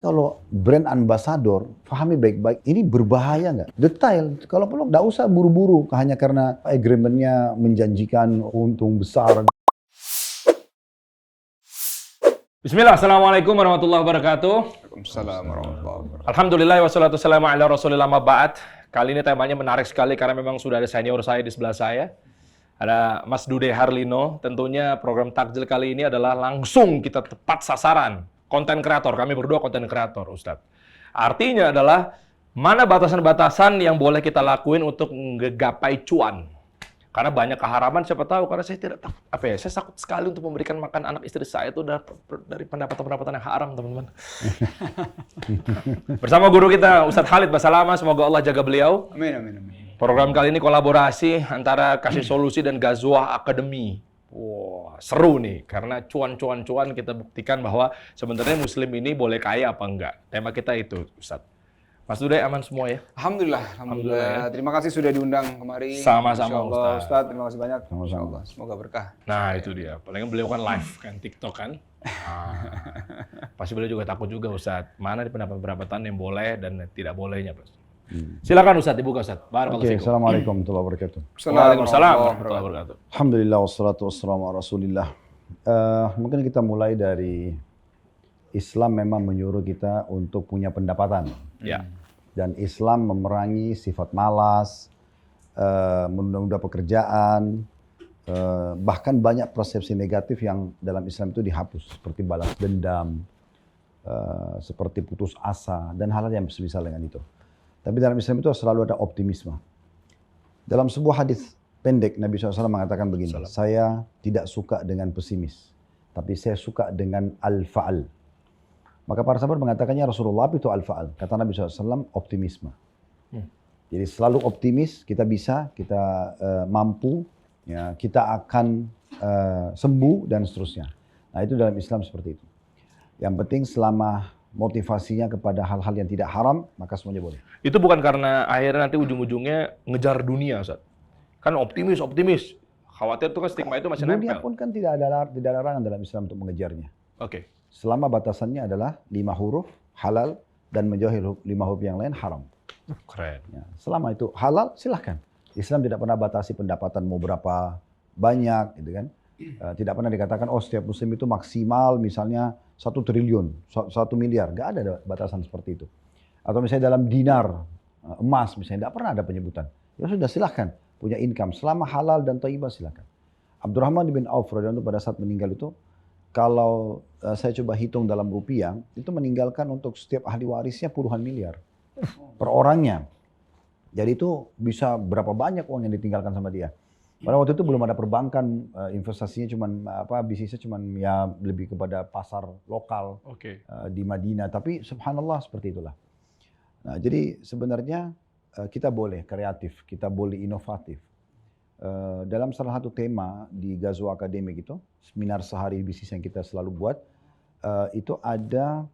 Kalau brand ambassador, pahami baik-baik, ini berbahaya nggak? Detail, kalau perlu nggak usah buru-buru, hanya karena agreementnya menjanjikan untung besar. Bismillah, Assalamualaikum warahmatullahi wabarakatuh. Waalaikumsalam warahmatullahi wabarakatuh. Alhamdulillah, wassalatu wassalamu ala rasulillah ma ba'd. Kali ini temanya menarik sekali karena memang sudah ada senior saya di sebelah saya. Ada Mas Dude Harlino. Tentunya program Takjil kali ini adalah langsung kita tepat sasaran. Konten kreator, kami berdua konten kreator, Ustadz. Artinya adalah mana batasan-batasan yang boleh kita lakuin untuk menggapai cuan. Karena banyak keharaman, siapa tahu, karena saya tidak takut, saya takut sekali untuk memberikan makan anak istri saya itu dari pendapatan-pendapatan yang haram, teman-teman. Bersama guru kita, Ustadz Khalid Basalamah, semoga Allah jaga beliau. Amin, amin, amin. Program kali ini kolaborasi antara Kasih Solusi dan Ghazwah Academy. Wah, seru nih, karena cuan-cuan kita buktikan bahwa sebenarnya Muslim ini boleh kaya apa enggak. Tema kita itu, Ustadz. Mas Dude, aman semua ya? Alhamdulillah. Ya. Terima kasih sudah diundang kemari. Sama-sama, Ustaz. Ustaz, terima kasih banyak. Sama-sama. Semoga berkah. Nah, itu dia. Paling beliau kan live kan, TikTok kan. Pasti beliau juga takut juga, Ustadz. Mana di pendapatan yang boleh dan tidak bolehnya, Pak. Silakan Ustadz, dibuka Ustadz. Barakallahu fikum. Assalamualaikum warahmatullahi wabarakatuh. Waalaikumsalam warahmatullahi wabarakatuh. Alhamdulillah, wassalatu wassalamu ala rasulillah. Mungkin kita mulai dari Islam memang menyuruh kita untuk punya pendapatan. Ya. Dan Islam memerangi sifat malas, menunda-nunda pekerjaan, bahkan banyak persepsi negatif yang dalam Islam itu dihapus, seperti balas dendam, seperti putus asa, dan hal-hal yang semisal dengan itu. Tapi dalam Islam itu selalu ada optimisme. Dalam sebuah hadis pendek, Nabi SAW mengatakan begini, saya tidak suka dengan pesimis, tapi saya suka dengan al-fa'al. Maka para sahabat mengatakannya Rasulullah itu al-fa'al. Kata Nabi SAW, optimisme. Jadi selalu optimis, kita bisa, kita mampu, ya, kita akan sembuh dan seterusnya. Nah itu dalam Islam seperti itu. Yang penting selama motivasinya kepada hal-hal yang tidak haram, maka semuanya boleh. Itu bukan karena akhirnya nanti ujung-ujungnya ngejar dunia, Ustadz. Kan optimis. Khawatir tuh kan stigma itu masih nempel. Dunia pun kan tidak ada larangan dalam Islam untuk mengejarnya. Oke. Selama batasannya adalah 5 huruf halal dan menjauhi 5 huruf yang lain haram. Keren. Ya, selama itu halal silahkan. Islam tidak pernah batasi pendapatan mau berapa banyak, gitu kan? Tidak pernah dikatakan setiap muslim itu maksimal misalnya 1 triliun, 1 miliar. Gak ada batasan seperti itu. Atau misalnya dalam dinar, emas misalnya, tidak pernah ada penyebutan. Ya sudah silahkan punya income selama halal dan thayyibah silahkan. Abdurrahman bin Auf radhiyallahu anhu pada saat meninggal itu, kalau saya coba hitung dalam rupiah, itu meninggalkan untuk setiap ahli warisnya puluhan miliar per orangnya. Jadi itu bisa berapa banyak uang yang ditinggalkan sama dia. Pada waktu itu belum ada perbankan, investasinya bisnisnya cuman ya lebih kepada pasar lokal di Madinah. Tapi subhanallah seperti itulah. Nah, jadi sebenarnya kita boleh kreatif, kita boleh inovatif. Dalam salah satu tema di Ghazwah Academy gitu, seminar sehari bisnis yang kita selalu buat, itu ada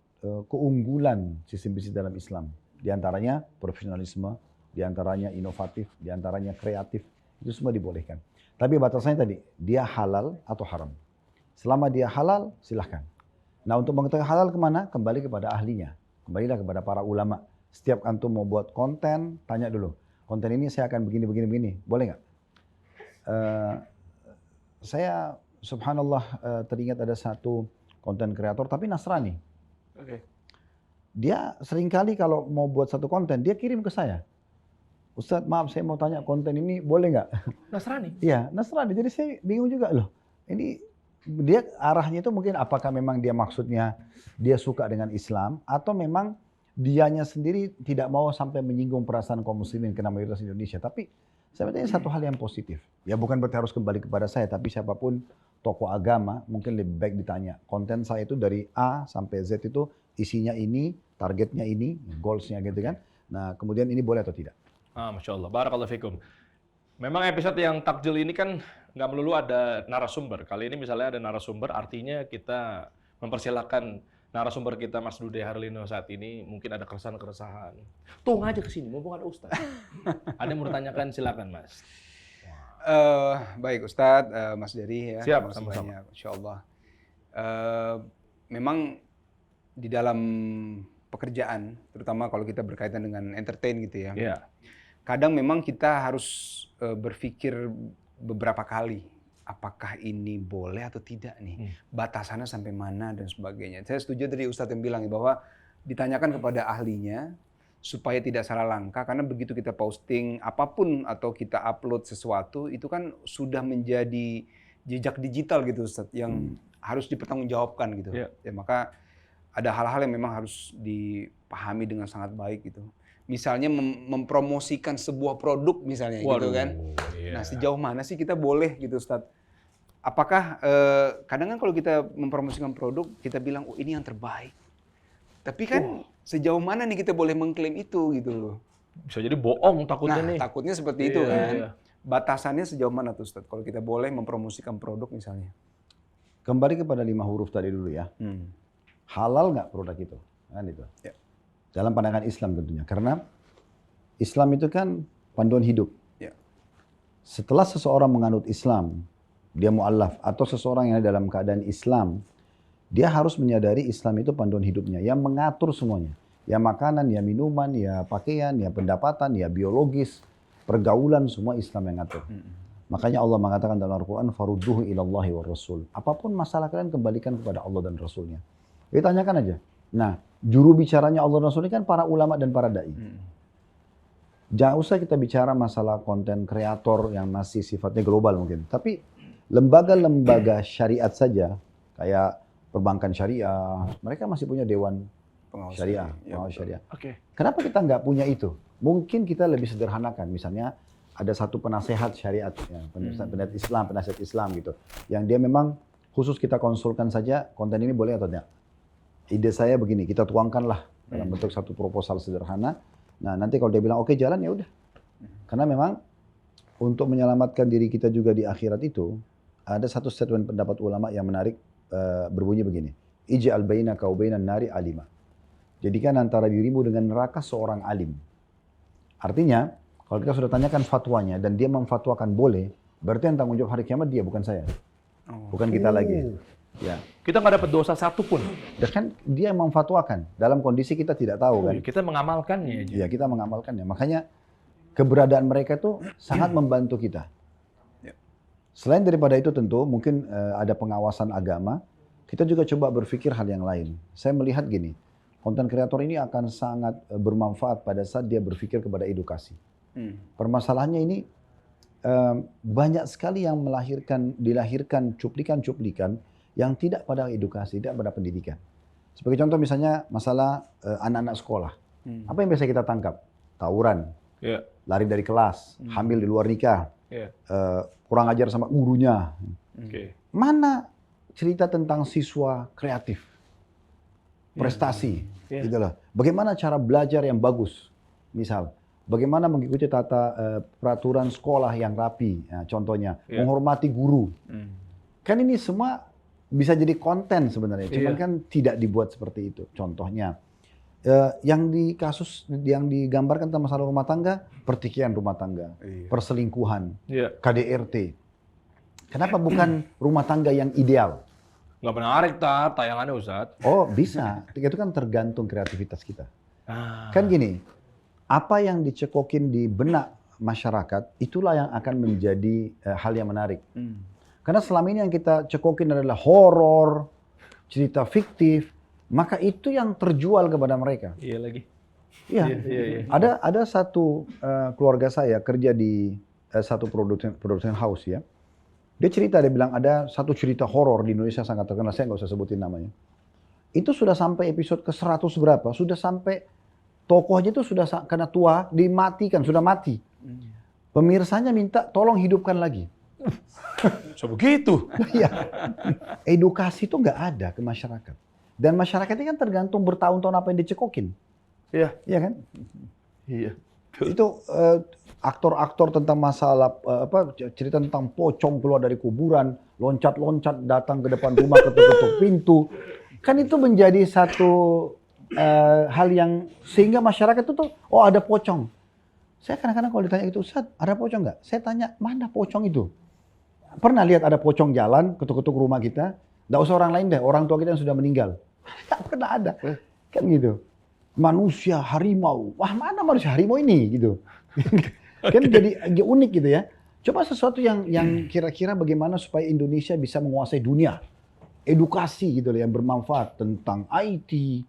keunggulan sistem bisnis dalam Islam. Di antaranya profesionalisme, di antaranya inovatif, di antaranya kreatif, itu semua dibolehkan. Tapi batasannya tadi, dia halal atau haram. Selama dia halal, silahkan. Nah untuk mengetahui halal kemana? Kembali kepada ahlinya. Kembalilah kepada para ulama. Setiap antum mau buat konten, tanya dulu. Konten ini saya akan begini. Boleh nggak? Saya subhanallah teringat ada satu konten kreator tapi Nasrani. Dia seringkali kalau mau buat satu konten dia kirim ke saya. Ustadz maaf saya mau tanya konten ini boleh nggak? Nasrani? Iya Nasrani. Jadi saya bingung juga loh. Ini dia arahnya itu mungkin apakah memang dia maksudnya dia suka dengan Islam atau memang dianya sendiri tidak mau sampai menyinggung perasaan kaum muslimin ke mayoritas Indonesia. Tapi sebenarnya satu hal yang positif. Ya bukan berarti harus kembali kepada saya, tapi siapapun tokoh agama mungkin lebih baik ditanya. Konten saya itu dari A sampai Z itu isinya ini, targetnya ini, goalsnya gitu kan. Nah kemudian ini boleh atau tidak? Masya Allah. Barakallahu fikum. Memang episode yang takjil ini kan nggak melulu ada narasumber. Kali ini misalnya ada narasumber, artinya kita mempersilahkan narasumber kita Mas Dude Harlino saat ini mungkin ada keresahan-keresahan. Tuh aja ke sini, mumpung ada Ustaz. Ada yang mau ditanyakan silakan Mas. Baik Ustadz, Mas Dery ya. Siap, sama-sama. Insya Allah. Memang di dalam pekerjaan, terutama kalau kita berkaitan dengan entertain gitu ya. Iya. Kadang memang kita harus berpikir beberapa kali, apakah ini boleh atau tidak nih, batasannya sampai mana dan sebagainya. Saya setuju tadi Ustadz yang bilang bahwa ditanyakan kepada ahlinya supaya tidak salah langkah, karena begitu kita posting apapun atau kita upload sesuatu itu kan sudah menjadi jejak digital gitu Ustadz, yang harus dipertanggungjawabkan gitu. Iya. Ya, maka ada hal-hal yang memang harus dipahami dengan sangat baik gitu. Misalnya mempromosikan sebuah produk misalnya gitu kan. Iya. Nah, sejauh mana sih kita boleh gitu Ustadz? Apakah kadang kan kalau kita mempromosikan produk kita bilang oh ini yang terbaik. Tapi kan sejauh mana nih kita boleh mengklaim itu gitu loh. Bisa jadi bohong takutnya Nah, nih. takutnya seperti itu Iya, kan. iya. Batasannya sejauh mana tuh Ustadz kalau kita boleh mempromosikan produk misalnya? Kembali kepada 5 huruf tadi dulu ya. Halal nggak produk itu? Kan itu. Ya. Dalam pandangan Islam tentunya. Karena Islam itu kan panduan hidup. Ya. Setelah seseorang menganut Islam, dia mu'allaf atau seseorang yang dalam keadaan Islam, dia harus menyadari Islam itu panduan hidupnya yang mengatur semuanya. Ya makanan, ya minuman, ya pakaian, ya pendapatan, ya biologis, pergaulan, semua Islam yang ngatur. Makanya Allah mengatakan dalam Al-Quran, farudduhu ilallahi wa rasul. Apapun masalah kalian kembalikan kepada Allah dan Rasulnya. Jadi tanyakan aja. Nah, juru bicaranya Allah dan Rasul ini kan para ulama dan para da'i. Jangan usah kita bicara masalah konten kreator yang masih sifatnya global mungkin. Tapi lembaga-lembaga syariat saja, kayak perbankan syariah, mereka masih punya dewan Pengawas syariah, ya, pengawas betul. syariah. Oke. Kenapa kita nggak punya itu? Mungkin kita lebih sederhanakan. Misalnya ada satu penasehat syariat, ya, penasehat Islam, penasihat Islam gitu, yang dia memang khusus kita konsulkan saja konten ini boleh atau tidak. Ide saya begini, kita tuangkanlah dalam bentuk satu proposal sederhana. Nah nanti kalau dia bilang oke jalan ya udah. Karena memang untuk menyelamatkan diri kita juga di akhirat itu ada satu statement pendapat ulama yang menarik berbunyi begini. Ij'al bainaka wa bainan nari alima. Jadikan antara dirimu dengan neraka seorang alim. Artinya kalau kita sudah tanyakan fatwanya dan dia memfatwakan boleh, berarti yang tanggung jawab hari kiamat dia bukan saya. Bukan kita lagi. Ya. Kita nggak dapat dosa satu pun. Dan kan dia yang memfatwakan dalam kondisi kita tidak tahu kan. Kita mengamalkannya aja. Iya, kita mengamalkannya. Makanya keberadaan mereka itu sangat membantu kita. Ya. Selain daripada itu tentu mungkin ada pengawasan agama, kita juga coba berpikir hal yang lain. Saya melihat gini, konten kreator ini akan sangat bermanfaat pada saat dia berpikir kepada edukasi. Permasalahannya ini banyak sekali yang dilahirkan cuplikan-cuplikan yang tidak pada edukasi, tidak pada pendidikan. Sebagai contoh misalnya masalah anak-anak sekolah. Apa yang biasa kita tangkap? Tawuran, Iya. lari dari kelas, hamil di luar nikah, Iya. kurang ajar sama gurunya. Oke. Mana cerita tentang siswa kreatif, prestasi, Iya. gitu loh. Bagaimana cara belajar yang bagus, misal. Bagaimana mengikuti tata peraturan sekolah yang rapi, ya, contohnya. Iya. Menghormati guru. Kan ini semua bisa jadi konten sebenarnya, cuman Iya. kan tidak dibuat seperti itu. Contohnya, yang digambarkan tentang masalah rumah tangga, pertikaian rumah tangga, perselingkuhan, Iya. KDRT. Kenapa bukan rumah tangga yang ideal? Nggak menarik tayangannya Ustadz. Oh bisa, itu kan tergantung kreativitas kita. Ah. Kan gini, apa yang dicekokin di benak masyarakat, itulah yang akan menjadi hal yang menarik. Karena selama ini yang kita cekokin adalah horor, cerita fiktif, maka itu yang terjual kepada mereka. Iya lagi. Iya. Iya. Ada satu keluarga saya kerja di satu production house ya. Dia cerita, dia bilang ada satu cerita horor di Indonesia sangat terkenal, saya nggak usah sebutin namanya. Itu sudah sampai episode ke 100 berapa, sudah sampai tokohnya itu sudah karena tua, dimatikan, sudah mati. Pemirsanya minta tolong hidupkan lagi. So begitu. Iya. Edukasi itu nggak ada ke masyarakat. Dan masyarakat ini kan tergantung bertahun-tahun apa yang dicekokin. Iya. Iya kan? Iya. Itu aktor-aktor tentang masalah cerita tentang pocong keluar dari kuburan, loncat-loncat datang ke depan rumah, ketuk-ketuk pintu. Kan itu menjadi satu hal yang sehingga masyarakat itu tuh oh ada pocong. Saya kadang-kadang kalau ditanya itu, Ustaz, ada pocong nggak? Saya tanya, mana pocong itu? Pernah lihat ada pocong jalan, ketuk-ketuk rumah kita? Nggak usah orang lain deh, orang tua kita yang sudah meninggal. Nggak pernah ada. Kan gitu. manusia harimau. Wah, mana manusia harimau ini gitu. Kan jadi unik gitu ya. Coba sesuatu yang kira-kira bagaimana supaya Indonesia bisa menguasai dunia. Edukasi gitu loh yang bermanfaat tentang IT,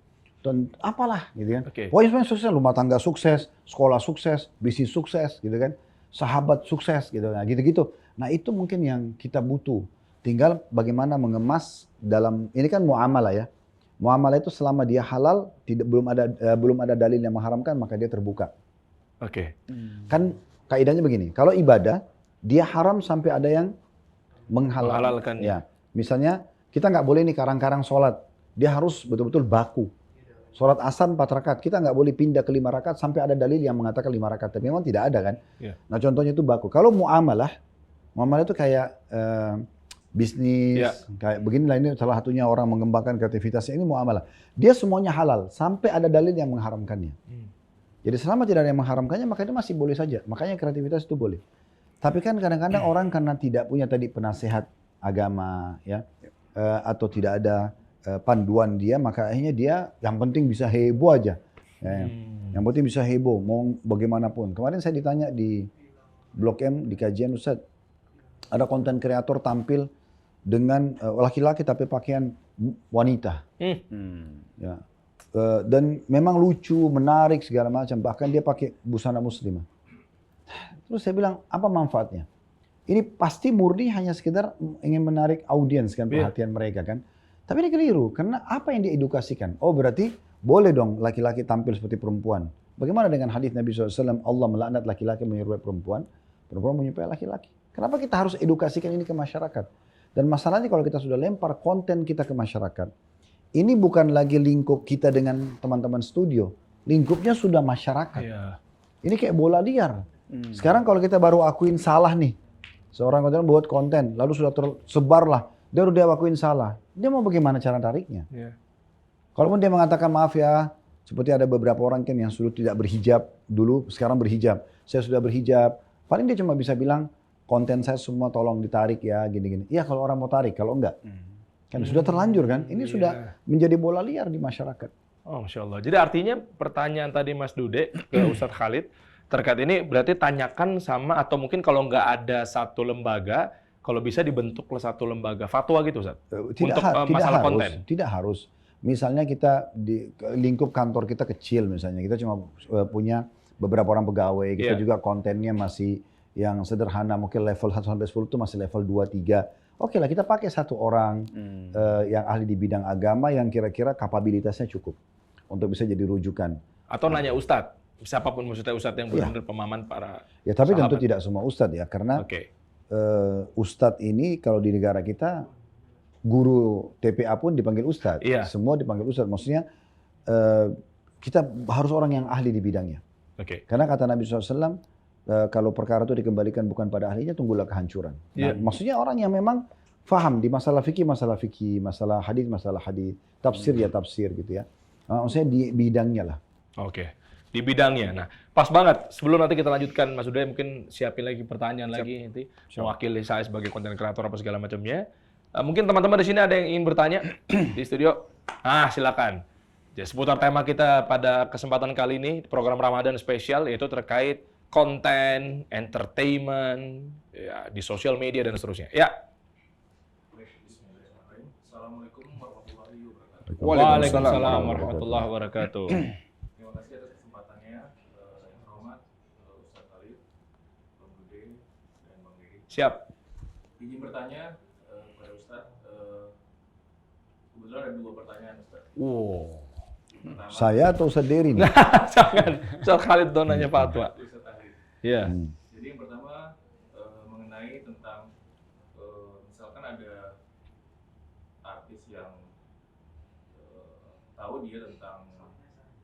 apalah gitu kan. Oke. Pokoknya semuanya sukses, rumah tangga sukses, sekolah sukses, bisnis sukses gitu kan. Sahabat sukses gitu. Nah, gitu-gitu. Nah, itu mungkin yang kita butuh. Tinggal bagaimana mengemas dalam ini kan muamalah ya. Muamalah itu selama dia halal, belum ada dalil yang mengharamkan, maka dia terbuka. Oke. Kan kaidahnya begini, kalau ibadah dia haram sampai ada yang Menghalalkan. Ya, misalnya kita nggak boleh nih karang-karang sholat, dia harus betul-betul baku. Sholat asar 4 rakaat, kita nggak boleh pindah ke 5 rakaat sampai ada dalil yang mengatakan 5 rakaat. Tapi memang tidak ada kan. Iya. Nah contohnya itu baku. Kalau muamalah itu kayak bisnis, Iya. kayak beginilah ini salah satunya orang mengembangkan kreativitasnya, ini muamalah. Dia semuanya halal sampai ada dalil yang mengharamkannya. Jadi selama tidak ada yang mengharamkannya, maka itu masih boleh saja. Makanya kreativitas itu boleh. Tapi kan kadang-kadang orang karena tidak punya tadi penasehat agama, ya, atau tidak ada panduan dia, maka akhirnya dia yang penting bisa heboh aja. Ya, yang penting bisa heboh, mau bagaimanapun. Kemarin saya ditanya di Blok M, di kajian, Ustaz, ada konten kreator tampil dengan laki-laki tapi pakaian wanita. Ya. Dan memang lucu, menarik segala macam. Bahkan dia pakai busana muslimah. Terus saya bilang, apa manfaatnya? Ini pasti murni hanya sekedar ingin menarik audiens kan, perhatian mereka kan. Tapi ini keliru, karena apa yang diedukasikan? Oh berarti boleh dong laki-laki tampil seperti perempuan. Bagaimana dengan hadis Nabi SAW, Allah melaknat laki-laki menyerupai perempuan, perempuan menyerupai laki-laki. Kenapa kita harus edukasikan ini ke masyarakat? Dan masalahnya kalau kita sudah lempar konten kita ke masyarakat, ini bukan lagi lingkup kita dengan teman-teman studio, lingkupnya sudah masyarakat. Iya. Ini kayak bola liar. Sekarang kalau kita baru akuin salah nih, seorang konten buat konten, lalu sudah tersebar lah, dia udah akuin salah, dia mau bagaimana cara tariknya? Iya. Kalaupun dia mengatakan maaf ya, seperti ada beberapa orang kan yang sudah tidak berhijab dulu, sekarang berhijab, saya sudah berhijab, paling dia cuma bisa bilang konten saya semua tolong ditarik ya, gini-gini. Iya kalau orang mau tarik, kalau enggak. Kan sudah terlanjur kan, ini sudah menjadi bola liar di masyarakat. Oh, Masya Allah. Jadi artinya pertanyaan tadi Mas Dude ke Ustadz Khalid terkait ini berarti tanyakan sama atau mungkin kalau nggak ada satu lembaga, kalau bisa dibentuklah satu lembaga fatwa gitu Ustadz? Untuk masalah konten? Tidak harus. Misalnya kita di lingkup kantor kita kecil misalnya, kita cuma punya beberapa orang pegawai, kita juga kontennya masih yang sederhana, mungkin level 1 sampai 10 itu masih level 2, 3. Oke lah kita pakai satu orang yang ahli di bidang agama yang kira-kira kapabilitasnya cukup untuk bisa jadi rujukan. Atau nanya Ustadz, siapapun maksudnya Ustadz yang benar-benar pemahaman para ya tapi sahabat. tentu tidak semua Ustadz ya, karena Ustadz ini kalau di negara kita, guru TPA pun dipanggil Ustadz, semua dipanggil Ustadz. Maksudnya kita harus orang yang ahli di bidangnya. Karena kata Nabi SAW, kalau perkara itu dikembalikan bukan pada ahlinya, tunggulah kehancuran. Nah, maksudnya orang yang memang faham di masalah fikih, masalah hadis, tafsir ya tafsir gitu ya. Maksudnya di bidangnya lah. Di bidangnya. Nah, pas banget. Sebelum nanti kita lanjutkan, Mas Uday mungkin siapin lagi pertanyaan lagi nanti mewakili saya sebagai konten kreator apa segala macamnya. Mungkin teman-teman di sini ada yang ingin bertanya di studio. Silakan. Jadi, seputar tema kita pada kesempatan kali ini, program Ramadan spesial, yaitu terkait konten, entertainment, ya, di sosial media dan seterusnya. Ya. Assalamualaikum warahmatullahi wabarakatuh. Waalaikumsalam warahmatullahi wabarakatuh. Terima kasih atas kesempatannya, yang terhormat Ustadz Khalid, Bang Bude, dan Bang Riki. Siap. Izin bertanya kepada Ustadz, kebetulan ada 2 pertanyaan Ustadz. Pertama, Saya atau Ustadz Dery nih? Jangan, Ustadz Khalid dong nanya fatwa. Ustadz Khalid. Iya. Jadi yang pertama mengenai tentang misalkan ada artis yang tahu dia tentang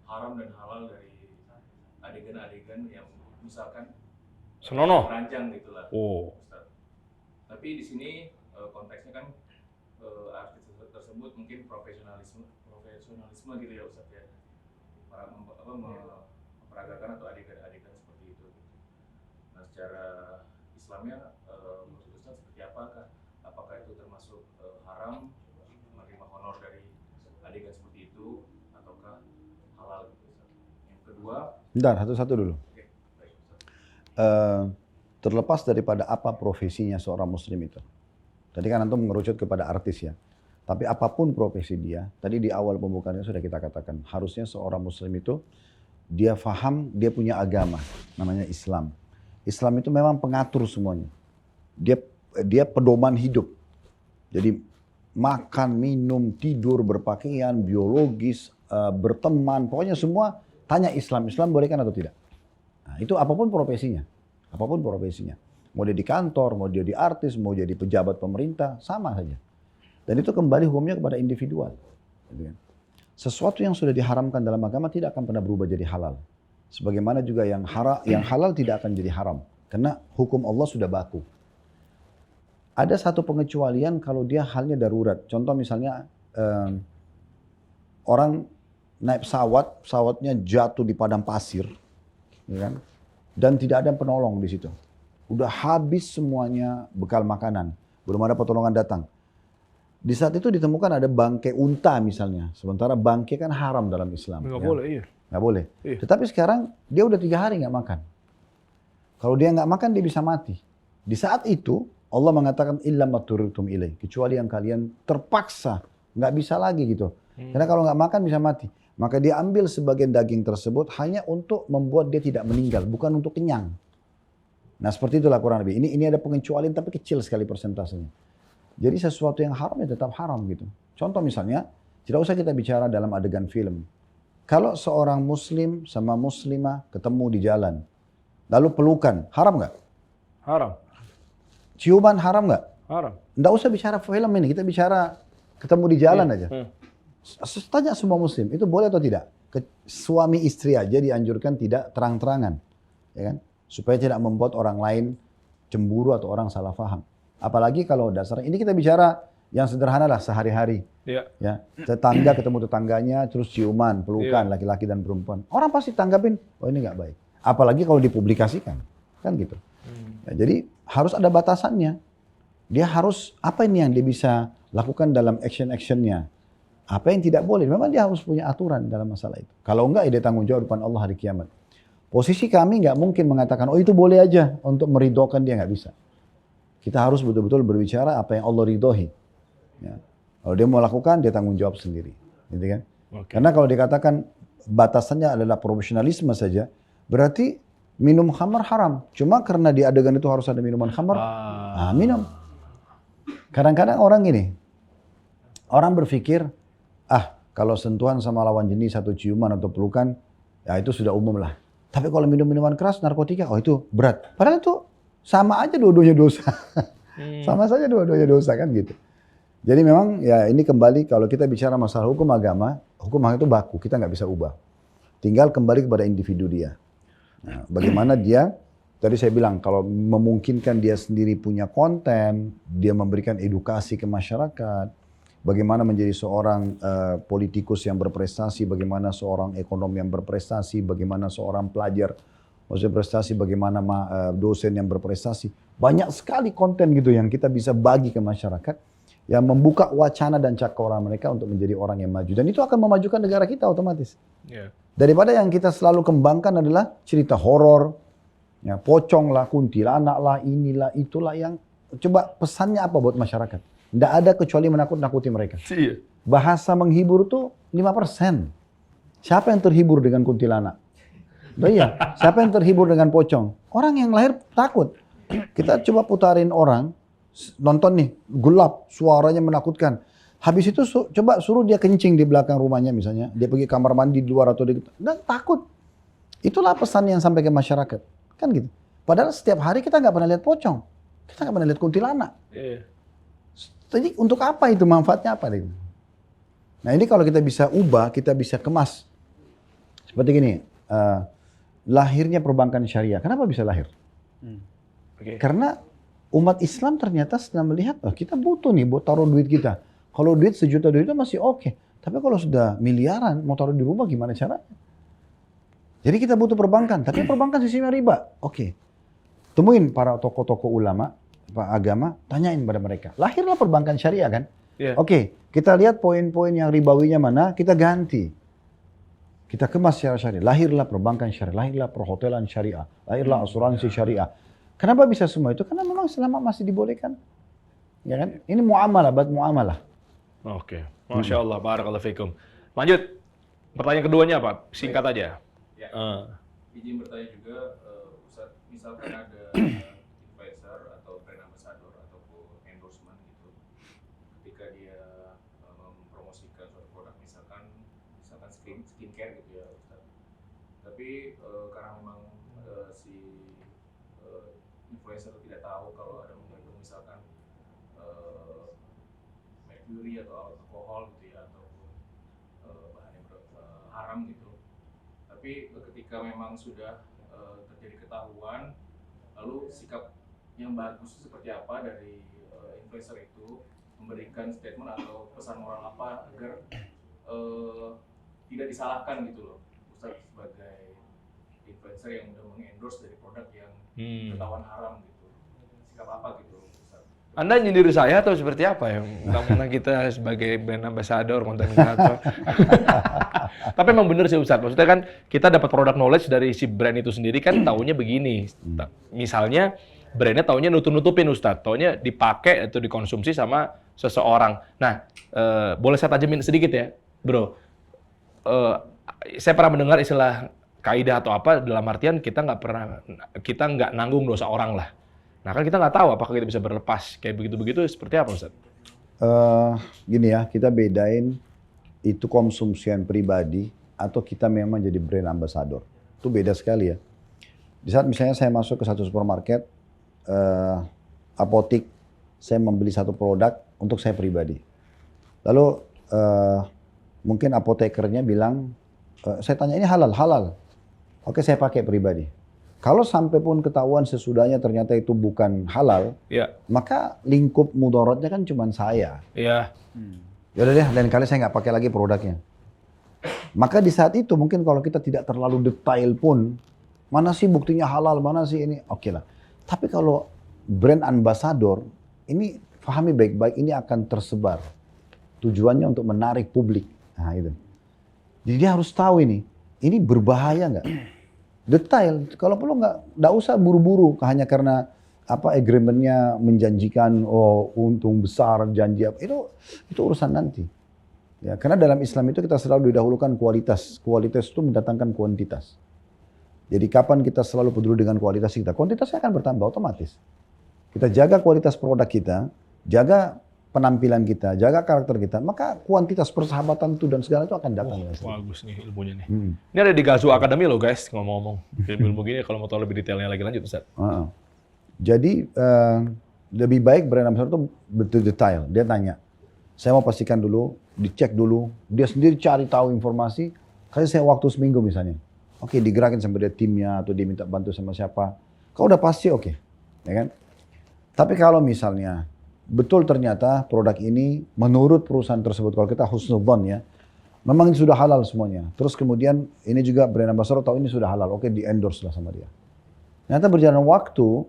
haram dan halal dari adegan-adegan yang misalkan Senonoh. merancang gitulah, Ustaz. Tapi di sini konteksnya kan artis tersebut mungkin profesionalisme gitu ya Ustaz ya, memperagakan atau adegan-adegan seperti itu. Nah secara Islamnya menurut Ustaz seperti apakah? Apakah itu termasuk haram menerima honor dari adegan seperti itu ataukah halal gitu Ustaz? Kedua, Bentar, satu-satu dulu. oke, baik, Ustaz. Terlepas daripada apa profesinya seorang muslim itu. Tadi kan antum mengerucut kepada artis ya. Tapi apapun profesi dia, tadi di awal pembukaannya sudah kita katakan, harusnya seorang muslim itu dia faham, dia punya agama, namanya Islam. Islam itu memang pengatur semuanya. Dia pedoman hidup. Jadi makan, minum, tidur, berpakaian, biologis, berteman, pokoknya semua tanya Islam. Islam bolehkan atau tidak? Nah, itu apapun profesinya. Apapun profesinya. Mau dia di kantor, mau dia di artis, mau jadi pejabat pemerintah, sama saja. Dan itu kembali hukumnya kepada individual. Gitu kan. Sesuatu yang sudah diharamkan dalam agama tidak akan pernah berubah jadi halal. Sebagaimana juga yang halal tidak akan jadi haram. Karena hukum Allah sudah baku. Ada satu pengecualian kalau dia halnya darurat. Contoh misalnya orang naik pesawat, pesawatnya jatuh di padang pasir. Ya kan? Dan tidak ada penolong di situ. Udah habis semuanya bekal makanan. Belum ada pertolongan datang. Di saat itu ditemukan ada bangkai unta misalnya. Sementara bangkai kan haram dalam Islam. Nggak ya. boleh, iya. Nggak boleh. Iya. Tetapi sekarang dia udah 3 hari nggak makan. Kalau dia nggak makan dia bisa mati. Di saat itu Allah mengatakan illa maturtum ilai. Kecuali yang kalian terpaksa. Nggak bisa lagi gitu. Karena kalau nggak makan bisa mati. Maka dia ambil sebagian daging tersebut hanya untuk membuat dia tidak meninggal. Bukan untuk kenyang. Nah seperti itulah kurang lebih. Ini ada pengecualian tapi kecil sekali persentasenya. Jadi sesuatu yang haram ya tetap haram gitu. Contoh misalnya, tidak usah kita bicara dalam adegan film. Kalau seorang muslim sama muslimah ketemu di jalan, lalu pelukan, haram nggak? Haram. Ciuman haram nggak? Haram. Nggak usah bicara film ini, kita bicara ketemu di jalan aja. Hmm. Tanya semua muslim, itu boleh atau tidak? Suami istri aja dianjurkan tidak terang-terangan. Ya kan? Supaya tidak membuat orang lain cemburu atau orang salah paham. Apalagi kalau dasarnya, ini kita bicara yang sederhana lah sehari-hari. Iya. Ya, tetangga ketemu tetangganya, terus ciuman, pelukan, laki-laki dan perempuan. Orang pasti tanggapin, oh ini nggak baik. Apalagi kalau dipublikasikan, kan gitu. Ya, jadi harus ada batasannya. Dia harus, apa ini yang dia bisa lakukan dalam action-actionnya. Apa yang tidak boleh, memang dia harus punya aturan dalam masalah itu. Kalau enggak, ya dia tanggung jawab depan Allah hari kiamat. Posisi kami nggak mungkin mengatakan, oh itu boleh aja untuk meridhokan dia, nggak bisa. Kita harus betul-betul berbicara apa yang Allah ridhoi. Ya. Kalau dia mau lakukan, dia tanggung jawab sendiri. Gitu kan? Oke. Karena kalau dikatakan batasannya adalah profesionalisme saja, berarti minum khamar haram. Cuma karena di adegan itu harus ada minuman khamar, minum. Kadang-kadang orang gini, orang berpikir, kalau sentuhan sama lawan jenis atau ciuman atau pelukan, ya itu sudah umum lah. Tapi kalau minum minuman keras, narkotika, oh itu berat. Padahal itu sama aja dua-duanya dosa. Sama saja dua-duanya dosa kan gitu. Jadi memang ya ini kembali kalau kita bicara masalah hukum agama itu baku, kita nggak bisa ubah. Tinggal kembali kepada individu dia. Nah, bagaimana dia, tadi saya bilang kalau memungkinkan dia sendiri punya konten, dia memberikan edukasi ke masyarakat, bagaimana menjadi seorang politikus yang berprestasi, bagaimana seorang ekonom yang berprestasi, bagaimana seorang pelajar maksudnya prestasi, bagaimana dosen yang berprestasi. Banyak sekali konten gitu yang kita bisa bagi ke masyarakat yang membuka wacana dan cakrawala mereka untuk menjadi orang yang maju. Dan itu akan memajukan negara kita otomatis. Yeah. Daripada yang kita selalu kembangkan adalah cerita horor, ya, pocong lah, kuntilanak lah, inilah, itulah yang coba pesannya apa buat masyarakat? Tidak ada kecuali menakut-nakuti mereka. Iya. Bahasa menghibur tuh 5%. Siapa yang terhibur dengan kuntilanak? Iya, siapa yang terhibur dengan pocong? Orang yang lahir takut. Kita coba putarin orang, nonton nih, gelap, suaranya menakutkan. Habis itu coba suruh dia kencing di belakang rumahnya misalnya. Dia pergi kamar mandi di luar atau di... Dan takut. Itulah pesan yang sampai ke masyarakat. Kan gitu. Padahal setiap hari kita nggak pernah lihat pocong. Kita nggak pernah lihat kuntilanak. Iya. Jadi untuk apa itu? Manfaatnya apa? Nah ini kalau kita bisa ubah, kita bisa kemas. Seperti gini. Lahirnya perbankan syariah. Kenapa bisa lahir? Oke. Karena umat Islam ternyata sedang melihat, kita butuh nih buat taruh duit kita. Kalau duit $1 juta itu masih oke. Tapi kalau sudah miliaran, mau taruh di rumah gimana caranya? Jadi kita butuh perbankan. Tapi perbankan sistemnya riba. Oke. Temuin para tokoh-tokoh ulama, agama, tanyain pada mereka. Lahirlah perbankan syariah kan? Yeah. Oke, kita lihat poin-poin yang ribawinya mana, kita ganti. Kita kemas secara syariah. Lahirlah perbankan syariah, lahirlah perhotelan syariah, lahirlah asuransi syariah. Kenapa bisa semua itu? Karena memang selama masih dibolehkan. Ya kan? Ini muamalah, buat muamalah. Oke. Masya Allah, barakallahu fikum. Lanjut. Pertanyaan keduanya apa? Singkat aja. Ya. Izin bertanya juga, Ustaz, misalkan ada influencer atau brand ambassador ataupun endorsement gitu, ketika dia mempromosikan suatu produk, misalkan skincare gitu ya, Ustaz. Tapi karena memang si influencer tidak tahu kalau ada mengandung misalkan merkuri atau alkohol gitu ya, ataupun bahan yang haram gitu. Tapi ketika memang sudah terjadi ketahuan, lalu sikap yang bagus seperti apa dari influencer itu, memberikan statement atau pesan moral apa agar tidak disalahkan gitu loh, Ustaz, sebagai influencer yang udah mengendorse dari produk yang ketahuan haram gitu. Sikap apa gitu, Ustaz? Anda nyindir saya atau seperti apa ya? Karena kita sebagai brand ambassador, konten kreator. Tapi emang bener sih Ustadz, maksudnya kan kita dapat produk knowledge dari si brand itu sendiri kan taunya begini. Misalnya brandnya taunya nutup-nutupin Ustadz, taunya dipakai atau dikonsumsi sama seseorang. Nah, boleh saya tajamin sedikit ya, bro. Saya pernah mendengar istilah kaidah atau apa dalam artian kita nggak nanggung dosa orang lah. Nah kan kita nggak tahu apakah kita bisa berlepas kayak begitu-begitu seperti apa Ustaz? Gini ya, kita bedain itu konsumsian pribadi atau kita memang jadi brand ambassador. Itu beda sekali ya. Di saat misalnya saya masuk ke satu supermarket, apotik, saya membeli satu produk untuk saya pribadi. Lalu mungkin apotekernya bilang, saya tanya ini halal. Oke, saya pakai pribadi. Kalau sampai pun ketahuan sesudahnya ternyata itu bukan halal, maka lingkup mudaratnya kan cuma saya. Iya. Yaudah deh, lain kali saya nggak pakai lagi produknya. Maka di saat itu mungkin kalau kita tidak terlalu detail pun, mana sih buktinya halal, mana sih ini, oke lah. Tapi kalau brand ambassador, ini pahami baik-baik, ini akan tersebar. Tujuannya untuk menarik publik. Nah itu. Jadi dia harus tahu ini berbahaya nggak? Detail, kalau perlu nggak usah buru-buru hanya karena apa agreementnya menjanjikan untung besar, janji apa, itu urusan nanti. Ya, karena dalam Islam itu kita selalu didahulukan kualitas itu mendatangkan kuantitas. Jadi kapan kita selalu peduli dengan kualitas kita, kuantitasnya akan bertambah otomatis. Kita jaga kualitas produk kita, jaga penampilan kita, jaga karakter kita, maka kuantitas persahabatan itu dan segala itu akan datang. Bagus nih ilmunya nih. Ini ada di Gazu Academy loh guys, ngomong-ngomong. Ilmu gini kalau mau tahu lebih detailnya lagi lanjut Ustaz. Jadi lebih baik brand ambassador itu betul detail. Dia tanya, saya mau pastikan dulu, dicek dulu, dia sendiri cari tahu informasi, kasih saya waktu seminggu misalnya. Oke, digerakin sampai dia timnya atau dia minta bantu sama siapa. Kalau udah pasti oke, ya kan? Tapi kalau misalnya betul ternyata produk ini menurut perusahaan tersebut, kalau kita husnudzon ya, memang ini sudah halal semuanya. Terus kemudian ini juga brand ambassador tahu ini sudah halal, oke di endorse lah sama dia. Ternyata berjalan waktu,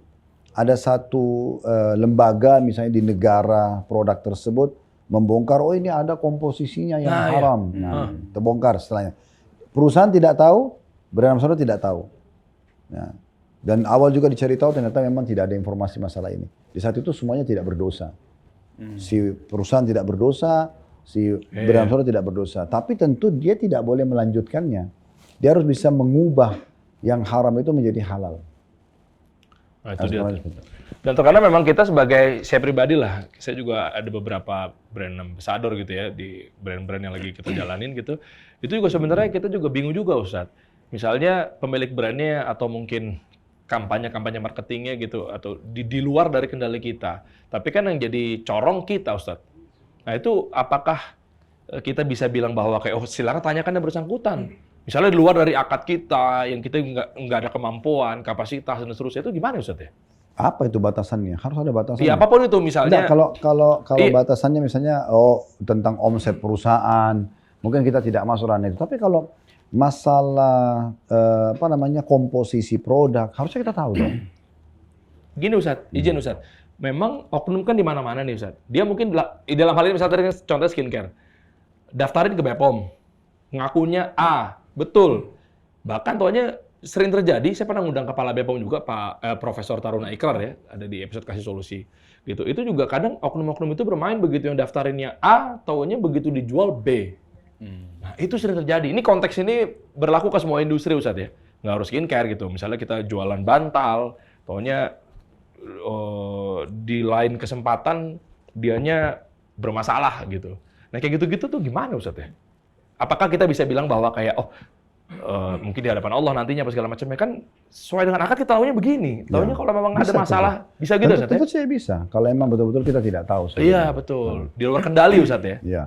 ada satu lembaga misalnya di negara produk tersebut membongkar, oh ini ada komposisinya yang haram. Nah, terbongkar setelahnya. Perusahaan tidak tahu, brand ambassador tidak tahu. Nah, dan awal juga dicari tahu ternyata memang tidak ada informasi masalah ini. Di saat itu semuanya tidak berdosa. Si perusahaan tidak berdosa, si brand ambassador tidak berdosa. Tapi tentu dia tidak boleh melanjutkannya. Dia harus bisa mengubah yang haram itu menjadi halal. Nah, itu dia. Dan terkadang memang kita sebagai saya pribadi lah, saya juga ada beberapa brand ambassador gitu ya di brand-brand yang lagi kita jalanin gitu. Itu juga sebenarnya kita juga bingung juga Ustadz. Misalnya pemilik brandnya atau mungkin kampanye marketingnya gitu atau di luar dari kendali kita. Tapi kan yang jadi corong kita Ustadz. Nah itu apakah kita bisa bilang bahwa kayak silakan tanyakan yang bersangkutan. Misalnya di luar dari akad kita yang kita nggak ada kemampuan, kapasitas dan seterusnya itu gimana Ustadz ya? Apa itu batasannya? Harus ada batasannya. Iya apapun itu misalnya. Enggak, kalau batasannya misalnya tentang omset perusahaan, mungkin kita tidak masuk ranah itu. Tapi kalau masalah komposisi produk harusnya kita tahu dong. Gini Ustadz, izin Ustadz. Memang oknum kan di mana-mana nih Ustadz. Dia mungkin dalam hal ini misalnya contohnya skincare. Daftarin ke BPOM. Ngakunya A, Betul. Bahkan tohnya sering terjadi, saya pernah ngundang kepala BPOM juga, Profesor Taruna Ikrar ya, ada di episode Kasih Solusi. Gitu. Itu juga kadang oknum-oknum itu bermain begitu yang daftarinnya A, taunya begitu dijual B. Nah, itu sering terjadi. Ini konteks ini berlaku ke semua industri, Ustadz ya. Nggak harus skincare gitu. Misalnya kita jualan bantal, taunya di lain kesempatan dianya bermasalah gitu. Nah, kayak gitu-gitu tuh gimana, Ustadz ya? Apakah kita bisa bilang bahwa kayak, mungkin di hadapan Allah nantinya apa segala macamnya, kan sesuai dengan akad kita tahunya begini. Tahunya kalau memang ada Bisa, masalah, bisa gitu, Ustadz ya? Tentu saja bisa. Kalau emang betul-betul kita tidak tahu. Iya, betul. Di luar kendali, Ustadz ya? Iya.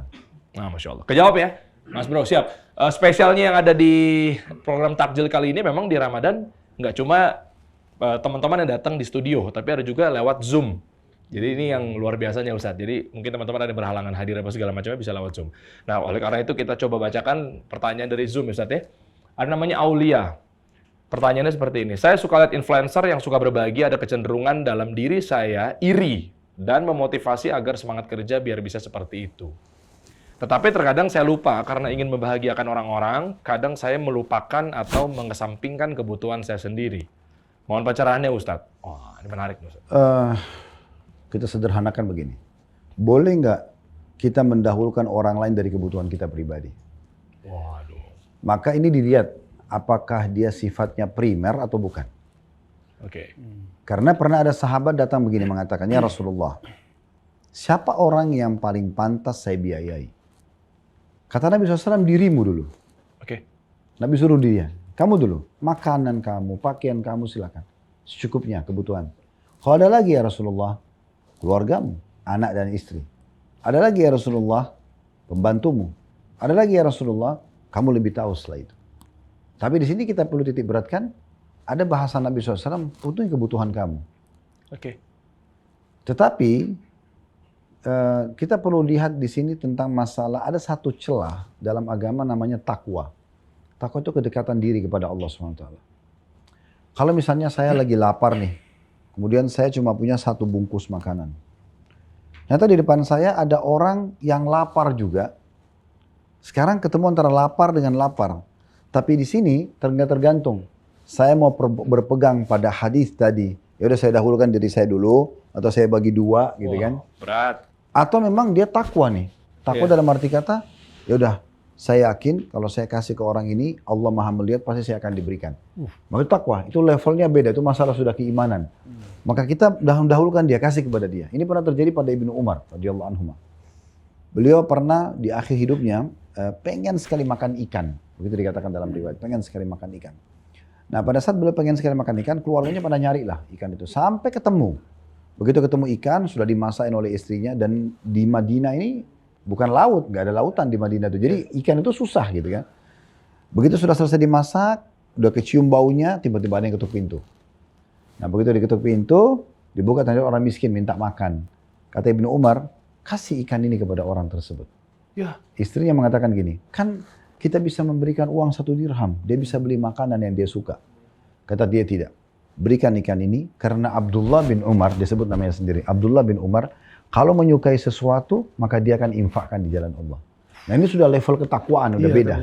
Nah, Masya Allah. Kejawab ya, Mas Bro, siap. Spesialnya yang ada di program Takjil kali ini memang di Ramadan, nggak cuma teman-teman yang datang di studio, tapi ada juga lewat Zoom. Jadi ini yang luar biasanya, Ustadz. Jadi mungkin teman-teman ada yang berhalangan hadir apa segala macamnya bisa lewat Zoom. Nah, oleh karena itu kita coba bacakan pertanyaan dari Zoom, Ustadz ya. Ada namanya Aulia. Pertanyaannya seperti ini. Saya suka lihat influencer yang suka berbagi, ada kecenderungan dalam diri saya iri dan memotivasi agar semangat kerja biar bisa seperti itu. Tetapi terkadang saya lupa karena ingin membahagiakan orang-orang, kadang saya melupakan atau mengesampingkan kebutuhan saya sendiri. Mohon pencerahannya, Ustadz. Wah, ini menarik, Ustadz. Kita sederhanakan begini. Boleh nggak kita mendahulukan orang lain dari kebutuhan kita pribadi? Waduh. Maka ini dilihat apakah dia sifatnya primer atau bukan. Oke. Karena pernah ada sahabat datang begini mengatakannya, Rasulullah, siapa orang yang paling pantas saya biayai? Kata Nabi SAW, dirimu dulu. Oke. Nabi suruh dia, kamu dulu. Makanan kamu, pakaian kamu silakan. Secukupnya kebutuhan. Kalau ada lagi ya Rasulullah, keluargamu, anak dan istri. Ada lagi ya Rasulullah, pembantumu. Ada lagi ya Rasulullah, kamu lebih tahu setelah itu. Tapi di sini kita perlu titik beratkan, ada bahasa Nabi SAW, untuk kebutuhan kamu. Oke. Tetapi kita perlu lihat di sini tentang masalah, ada satu celah dalam agama namanya takwa. Takwa itu kedekatan diri kepada Allah SWT. Kalau misalnya saya lagi lapar nih, kemudian saya cuma punya satu bungkus makanan. Ternyata di depan saya ada orang yang lapar juga. Sekarang ketemu antara lapar dengan lapar. Tapi di sini tergantung. Saya mau berpegang pada hadis tadi. Ya udah saya dahulukan diri saya dulu, atau saya bagi dua gitu kan. Berat. Atau memang dia takwa nih. Takwa dalam arti kata, ya udah saya yakin kalau saya kasih ke orang ini, Allah Maha melihat, pasti saya akan diberikan. Maka itu takwa, itu levelnya beda, itu masalah sudah keimanan. Maka kita dahulukan dia, kasih kepada dia. Ini pernah terjadi pada Ibnu Umar radhiyallahu anhu. Beliau pernah di akhir hidupnya pengen sekali makan ikan. Begitu dikatakan dalam riwayat, pengen sekali makan ikan. Nah pada saat beliau pengen sekali makan ikan, keluarganya pada nyari lah ikan itu. Sampai ketemu. Begitu ketemu ikan, sudah dimasakin oleh istrinya, dan di Madinah ini bukan laut, nggak ada lautan di Madinah itu. Jadi ikan itu susah gitu kan. Begitu sudah selesai dimasak, udah kecium baunya, tiba-tiba ada yang ketuk pintu. Nah begitu diketuk pintu, dibuka, ternyata orang miskin minta makan. Kata Ibnu Umar, kasih ikan ini kepada orang tersebut. Ya. Istrinya mengatakan gini, kan kita bisa memberikan uang 1 dirham, dia bisa beli makanan yang dia suka. Kata dia tidak. Berikan ikan ini karena Abdullah bin Umar, disebut namanya sendiri, Abdullah bin Umar, kalau menyukai sesuatu maka dia akan infakkan di jalan Allah. Nah ini sudah level ketakwaan, udah beda.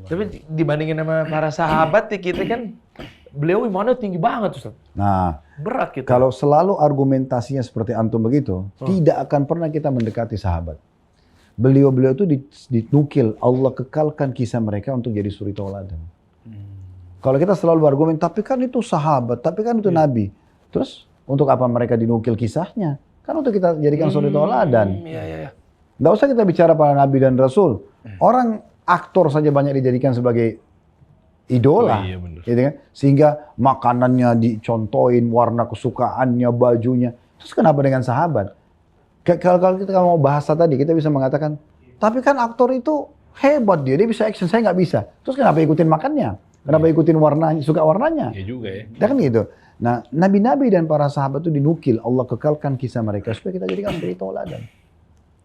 Tapi dibandingin sama para sahabat ya kita kan, beliau imannya tinggi banget, Ustaz. Nah, berat kita. kalau selalu argumentasinya seperti antum begitu, tidak akan pernah kita mendekati sahabat. Beliau-beliau itu dinukil, Allah kekalkan kisah mereka untuk jadi suri tauladan. Kalau kita selalu berargumen, tapi kan itu sahabat, tapi kan itu nabi. Terus untuk apa mereka dinukil kisahnya? Kan untuk kita jadikan suri tauladan. Iya. Nggak usah kita bicara para nabi dan rasul. Orang aktor saja banyak dijadikan sebagai idola. Iya, bener. Gitu kan? Sehingga makanannya dicontohin, warna kesukaannya, bajunya. Terus kenapa dengan sahabat? Kalau kita mau bahasa tadi, kita bisa mengatakan, tapi kan aktor itu hebat dia bisa action, saya nggak bisa. Terus kenapa ikutin makannya? Kenapa ikutin warnanya, suka warnanya? Iya juga ya. Ya kan gitu. Nah, nabi-nabi dan para sahabat itu dinukil, Allah kekalkan kisah mereka supaya kita jadikan sebagai tauladan.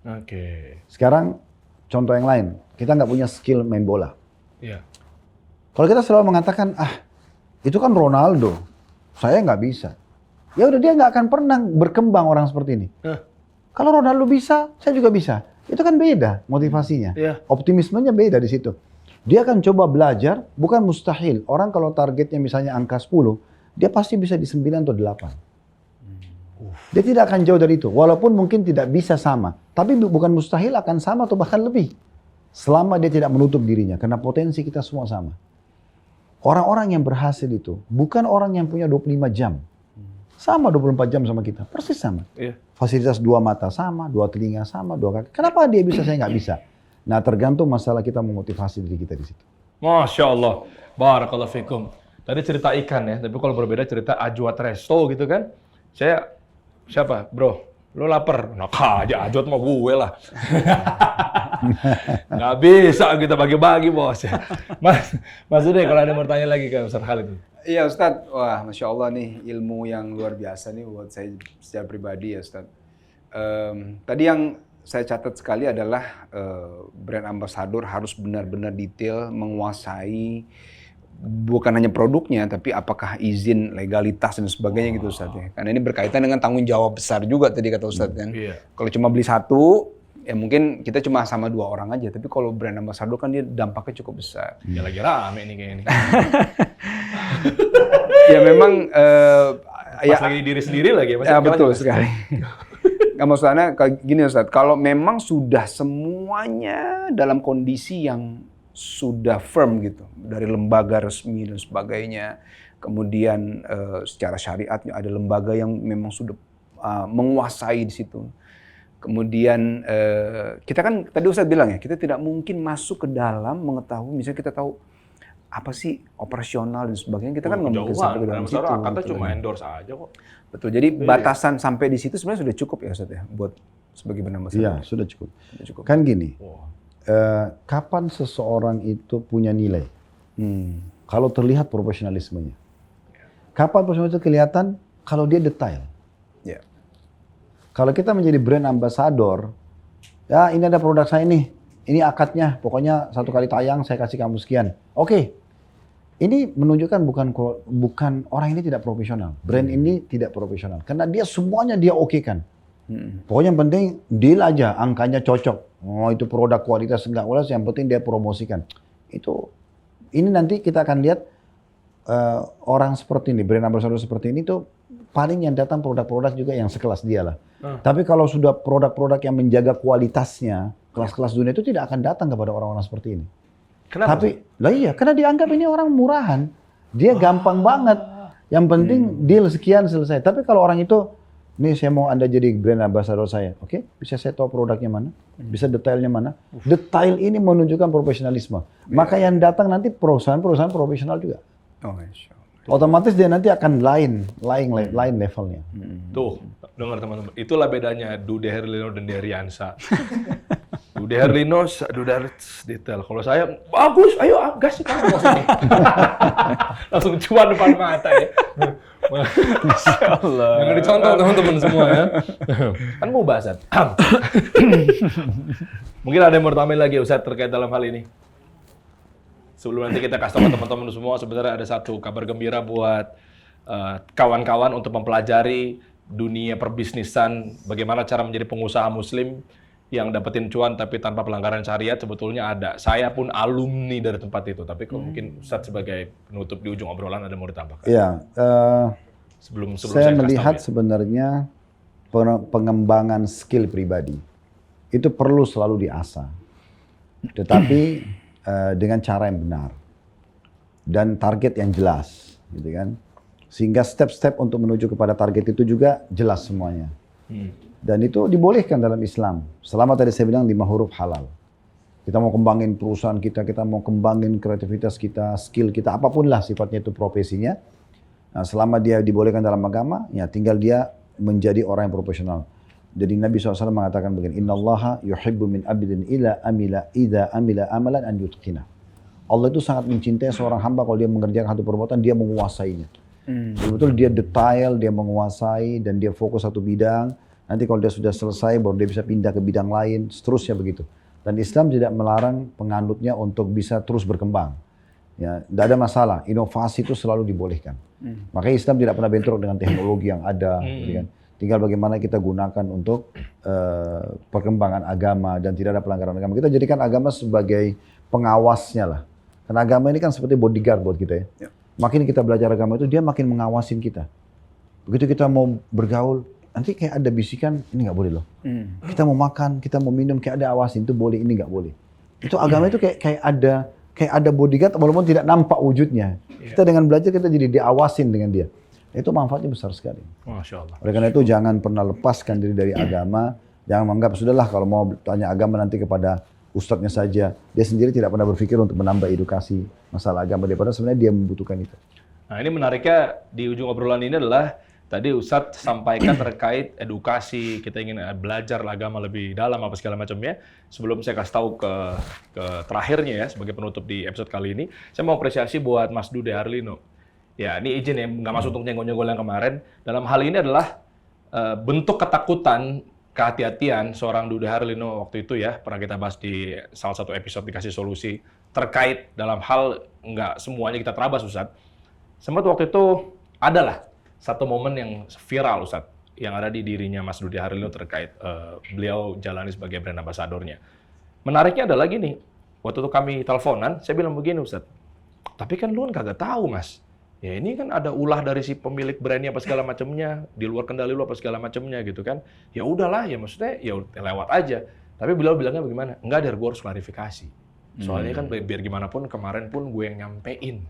Oke. Sekarang contoh yang lain, kita nggak punya skill main bola. Iya. Kalau kita selalu mengatakan, itu kan Ronaldo, saya nggak bisa. Ya udah, dia nggak akan pernah berkembang orang seperti ini. Kalau Ronaldo bisa, saya juga bisa. Itu kan beda motivasinya. Iya. Optimismenya beda di situ. Dia akan coba belajar, bukan mustahil. Orang kalau targetnya misalnya angka 10, dia pasti bisa di 9 atau 8. Dia tidak akan jauh dari itu, walaupun mungkin tidak bisa sama. Tapi bukan mustahil akan sama atau bahkan lebih. Selama dia tidak menutup dirinya, karena potensi kita semua sama. Orang-orang yang berhasil itu, bukan orang yang punya 25 jam. Sama 24 jam sama kita, persis sama. Iya. Fasilitas 2 mata sama, 2 telinga sama, 2 kaki. Kenapa dia bisa, saya nggak bisa? Nah tergantung masalah kita memotivasi diri kita di situ. Masya Allah. Barakallahu fikum. Tadi cerita ikan ya, tapi kalau berbeda cerita Ajwat Resto gitu kan. Siapa? Bro, lu lapar? Nah aja Ajwat mah gue lah. Nggak bisa kita bagi-bagi bos. Mas Ude, kalau ada yang mau tanya lagi ke Ustaz Khalid. Iya Ustadz, wah Masya Allah nih ilmu yang luar biasa nih buat saya secara pribadi ya Ustadz. Tadi yang saya catat sekali adalah brand ambassador harus benar-benar detail menguasai bukan hanya produknya, tapi apakah izin, legalitas dan sebagainya gitu Ustadz ya. Karena ini berkaitan dengan tanggung jawab besar juga tadi kata Ustadz kan. Iya. Kalau cuma beli satu, ya mungkin kita cuma sama 2 orang aja. Tapi kalau brand ambassador kan dia dampaknya cukup besar. Ya lagi rame nih kayaknya. Ya memang Pas lagi diri sendiri lagi. Ya betul sekali. Nggak maksudnya kayak gini Ustadz, kalau memang sudah semuanya dalam kondisi yang sudah firm gitu, dari lembaga resmi dan sebagainya, kemudian secara syariatnya ada lembaga yang memang sudah menguasai di situ. Kemudian kita kan tadi Ustadz bilang ya, kita tidak mungkin masuk ke dalam mengetahui, misalnya kita tahu apa sih operasional dan sebagainya, kita kan nggak mungkin sampai ke dalam situ. Kata gitu. cuma endorse aja kok. Betul, jadi batasan sampai di situ sebenarnya sudah cukup ya Ustadz ya, buat sebagai brand ambassador. Iya, sudah cukup. Sudah cukup. Kan gini, Wah. kapan seseorang itu punya nilai? Kalau terlihat profesionalismenya. Kapan profesionalisme itu kelihatan? Kalau dia detail. Ya. Kalau kita menjadi brand ambassador, ya ini ada produk saya nih, ini akadnya, pokoknya 1 kali tayang saya kasih kamu sekian. Oke, ini menunjukkan bukan orang ini tidak profesional. Brand ini tidak profesional, karena dia semuanya dia okekan. Pokoknya yang penting deal aja, angkanya cocok. Oh itu produk kualitas enggak kualitas, yang penting dia promosikan. Ini nanti kita akan lihat orang seperti ini, brand ambassador seperti ini tuh paling yang datang produk-produk juga yang sekelas dia lah. Tapi kalau sudah produk-produk yang menjaga kualitasnya, kelas-kelas dunia itu tidak akan datang kepada orang-orang seperti ini. Kenapa? Tapi, lah iya, karena dianggap ini orang murahan. Dia gampang banget. Yang penting deal sekian selesai. Tapi kalau orang itu, nih saya mau Anda jadi brand ambassador saya. Oke, bisa saya tahu produknya mana? Bisa detailnya mana? Detail ini menunjukkan profesionalisme. Maka yang datang nanti perusahaan-perusahaan profesional juga. Oh, Masya Allah. Otomatis dia nanti akan lain levelnya. Tuh, dengar teman-teman. Itulah bedanya Dude Herlino dan Deriansa. Dude Herlino, Dude detail. Kalau saya, bagus, ayo gas kita langsung cuan depan mata ya. Masya Allah. Yang dicontoh teman-teman semua ya. Kan mau bahas. Mungkin ada yang mau tambahin lagi Ustaz terkait dalam hal ini. Sebelum nanti kita kasih tahu teman-teman semua, sebenarnya ada satu kabar gembira buat kawan-kawan untuk mempelajari dunia perbisnisan, bagaimana cara menjadi pengusaha muslim yang dapetin cuan tapi tanpa pelanggaran syariat. Sebetulnya ada. Saya pun alumni dari tempat itu, tapi kalau mungkin Ustaz sebagai penutup di ujung obrolan ada mau ditambahkan? Iya, Sebelum saya kasih melihat tahu ya. sebenarnya pengembangan skill pribadi itu perlu selalu diasah. Tetapi dengan cara yang benar dan target yang jelas, gitu kan? Sehingga step-step untuk menuju kepada target itu juga jelas semuanya. Dan itu dibolehkan dalam Islam. Selama tadi saya bilang 5 huruf halal. Kita mau kembangin perusahaan kita mau kembangin kreativitas kita, skill kita, apapun lah sifatnya itu profesinya. Nah, selama dia dibolehkan dalam agama, ya tinggal dia menjadi orang yang profesional. Jadi Nabi SAW mengatakan begini, Inna Allaha yuhibbu min abidin idza amila amalan an yutqina. Allah itu sangat mencintai seorang hamba kalau dia mengerjakan satu perbuatan, dia menguasainya. Betul-betul dia detail, dia menguasai, dan dia fokus satu bidang. Nanti kalau dia sudah selesai, baru dia bisa pindah ke bidang lain, seterusnya begitu. Dan Islam tidak melarang penganutnya untuk bisa terus berkembang. Ya, tidak ada masalah, inovasi itu selalu dibolehkan. Makanya Islam tidak pernah bentrok dengan teknologi yang ada. Gitu kan. Tinggal bagaimana kita gunakan untuk perkembangan agama dan tidak ada pelanggaran agama. Kita jadikan agama sebagai pengawasnya lah. Karena agama ini kan seperti bodyguard buat kita ya. Makin kita belajar agama itu, dia makin mengawasin kita. Begitu kita mau bergaul, nanti kayak ada bisikan, ini nggak boleh loh. Kita mau makan, kita mau minum, kayak ada awasin, itu boleh, ini nggak boleh. Itu agama itu kayak ada bodyguard, walaupun tidak nampak wujudnya. Kita dengan belajar, kita jadi diawasin dengan dia. Itu manfaatnya besar sekali. Masya Allah. Oleh karena itu jangan pernah lepaskan diri dari agama. Jangan menganggap, sudahlah kalau mau tanya agama nanti kepada ustadznya saja. Dia sendiri tidak pernah berpikir untuk menambah edukasi masalah agama. Daripada sebenarnya dia membutuhkan itu. Nah ini menariknya di ujung obrolan ini adalah tadi Ustadz sampaikan terkait edukasi, kita ingin belajar agama lebih dalam apa segala macamnya. Sebelum saya kasih tahu ke terakhirnya ya sebagai penutup di episode kali ini, saya mau apresiasi buat Mas Dude Harlino. Ya ini izin ya, nggak masuk untuk nyenggol-nyenggol yang kemarin. Dalam hal ini adalah bentuk ketakutan, kehati-hatian seorang Dude Harlino waktu itu ya, pernah kita bahas di salah satu episode dikasih solusi terkait dalam hal nggak semuanya kita terabas Ustadz. Sempat waktu itu adalah satu momen yang viral Ustadz, yang ada di dirinya Mas Dude Harlino terkait beliau jalani sebagai brand ambassadornya. Menariknya adalah gini, waktu itu kami teleponan, saya bilang begini Ustadz, tapi kan lu kan kagak tahu Mas, ya ini kan ada ulah dari si pemilik brandnya apa segala macamnya, di luar kendali lu apa segala macamnya gitu kan. Ya udahlah, ya maksudnya ya lewat aja. Tapi beliau bilangnya bagaimana? Enggak, gue harus klarifikasi. Soalnya kan biar gimana pun kemarin pun gue yang nyampein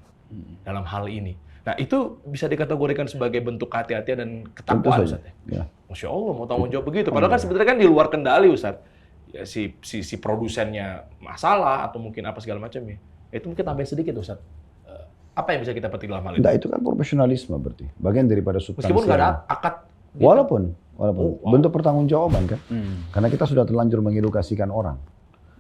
dalam hal ini. Nah itu bisa dikategorikan sebagai bentuk kehati-hatian dan ketakwaan Ustaz ya? Masya Allah mau tanggung jawab begitu. Padahal kan sebenarnya kan di luar kendali Ustaz. Ya, si produsennya masalah atau mungkin apa segala macamnya. Itu mungkin tambahin sedikit Ustaz. Apa yang bisa kita petik dalam hal itu? Nah, itu kan profesionalisme berarti. Bagian daripada substansi. Meskipun nggak ada akad. Gitu. Walaupun bentuk pertanggungjawaban kan. Karena kita sudah terlanjur mengedukasikan orang.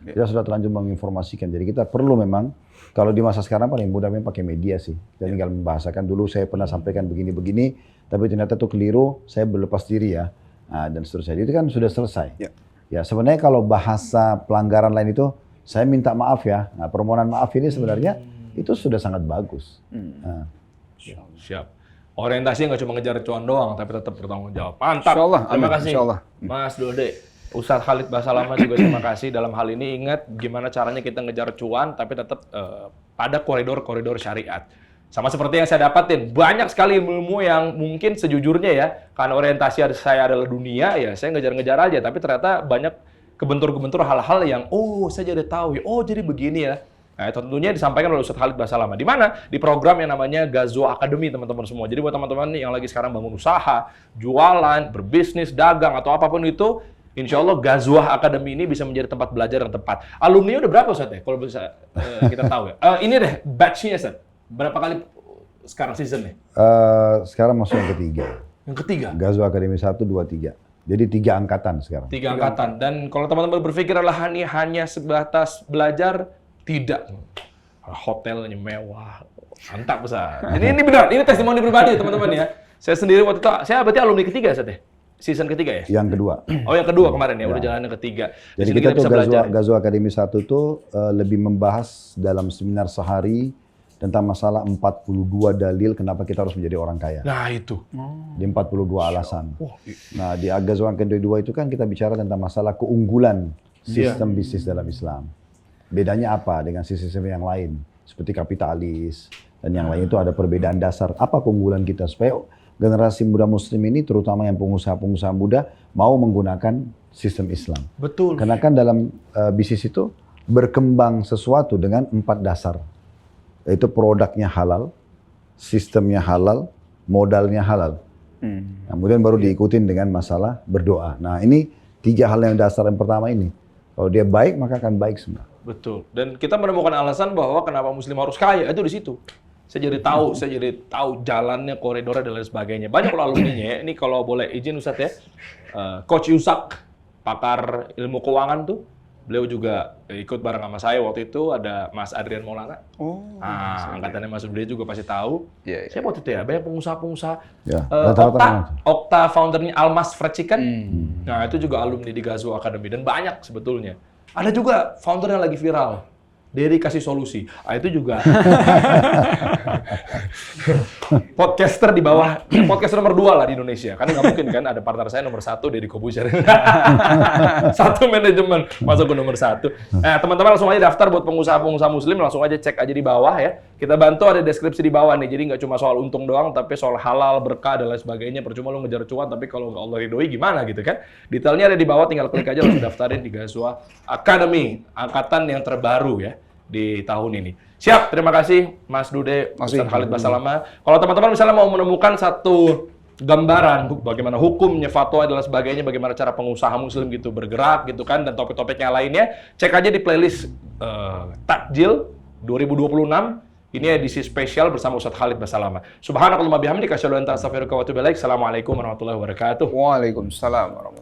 Kita sudah terlanjur menginformasikan. Jadi kita perlu memang, kalau di masa sekarang paling mudah memang pakai media sih. Dan tinggal membahasakan dulu saya pernah sampaikan begini-begini, tapi ternyata itu keliru, saya berlepas diri ya. Nah, dan seterusnya. Itu kan sudah selesai. Ya sebenarnya kalau bahasa pelanggaran lain itu, saya minta maaf ya. Nah, permohonan maaf ini sebenarnya itu sudah sangat bagus. Nah. Siap. Orientasinya nggak cuma ngejar cuan doang, tapi tetap bertanggung jawab. Mantap. Insyaallah. Terima kasih, Insyaallah. Mas Dude. Ustadz Khalid Basalamah juga terima kasih dalam hal ini. Ingat gimana caranya kita ngejar cuan, tapi tetap pada koridor-koridor syariat. Sama seperti yang saya dapatin, banyak sekali ilmu yang mungkin sejujurnya ya, karena orientasi saya adalah dunia, ya saya ngejar-ngejar aja. Tapi ternyata banyak kebentur-kebentur hal-hal yang, oh saya jadi tahu, oh jadi begini ya. Nah, itu tentunya disampaikan oleh Ustadz Khalid Basalamah. Di mana? Di program yang namanya Ghazwa Academy, teman-teman semua. Jadi buat teman-teman yang lagi sekarang bangun usaha, jualan, berbisnis, dagang, atau apapun itu, insya Allah Ghazwa Academy ini bisa menjadi tempat belajar yang tepat. Alumni udah berapa Ustadz ya? Kalau bisa kita tahu ya. Ini deh, batch-nya Ustadz. Berapa kali sekarang season-nya? Sekarang masuk yang ketiga. Yang ketiga? Ghazwa Academy 1, 2, 3. Jadi 3 angkatan sekarang. 3 angkatan. Dan kalau teman-teman berpikir adalah hanya sebatas belajar, tidak. Hotelnya mewah, mantap besar. Ini benar, ini testimoni pribadi teman-teman ya. Saya sendiri waktu itu, saya berarti alumni ketiga Ustaz ya? Season ketiga ya? Yang kedua. Oh yang kedua kemarin ya, udah jalan yang ketiga. Jadi kita tuh Ghazwa Academy 1 tuh lebih membahas dalam seminar sehari tentang masalah 42 dalil kenapa kita harus menjadi orang kaya. Nah itu. Di 42 alasan. Nah di Ghazwa kedua itu kan kita bicara tentang masalah keunggulan sistem bisnis dalam Islam. Bedanya apa dengan sistem yang lain? Seperti kapitalis dan yang lain itu ada perbedaan dasar. Apa keunggulan kita supaya generasi muda muslim ini terutama yang pengusaha-pengusaha muda mau menggunakan sistem Islam. Betul. Karena kan dalam bisnis itu berkembang sesuatu dengan 4 dasar. Yaitu produknya halal, sistemnya halal, modalnya halal. Nah, kemudian baru diikutin dengan masalah berdoa. Nah ini 3 hal yang dasar yang pertama ini. Kalau dia baik maka akan baik semua. Betul. Dan kita menemukan alasan bahwa kenapa muslim harus kaya itu di situ. Saya jadi tahu jalannya, koridornya dan lain sebagainya. Banyak kalau alumninya ya. Ini kalau boleh izin Ustadz ya. Coach Yusak, pakar ilmu keuangan tuh. Beliau juga ikut bareng sama saya waktu itu, ada Mas Adrian Maulana. Angkatannya Mas Dude juga pasti tahu. Saya waktu itu ya, banyak pengusaha-pengusaha. Okta foundernya Almas Fried Chicken. Nah itu juga alumni di Ghazwa Academy dan banyak sebetulnya. Ada juga founder yang lagi viral. Dery kasih solusi. Itu juga podcaster di bawah, podcaster nomor 2 lah di Indonesia. Karena nggak mungkin kan ada partner saya nomor 1, Deddy Kobusier. Satu manajemen masuk ke nomor 1. Teman-teman langsung aja daftar buat pengusaha-pengusaha muslim, langsung aja cek aja di bawah ya. Kita bantu, ada deskripsi di bawah nih. Jadi nggak cuma soal untung doang, tapi soal halal, berkah dan lain sebagainya. Percuma lu ngejar cuan, tapi kalau nggak Allah ridhoi gimana gitu kan? Detailnya ada di bawah, tinggal klik aja langsung daftarin di Gazwa Academy, angkatan yang terbaru ya di tahun ini. Siap, terima kasih Mas Dude, Ustaz Khalid Basalamah. Kalau teman-teman misalnya mau menemukan satu gambaran bagaimana hukumnya, fatwa dan sebagainya, bagaimana cara pengusaha muslim gitu bergerak gitu kan, dan topik-topiknya lainnya, cek aja di playlist Takjil 2026. Ini edisi spesial bersama Ustaz Khalid Basalamah. Subhanakallahumma bihamdika asyhadu an la ilaha illa anta astaghfiruka wa atubu ilaik. Assalamualaikum warahmatullahi wabarakatuh. Waalaikumsalam warahmatullahi wabarakatuh.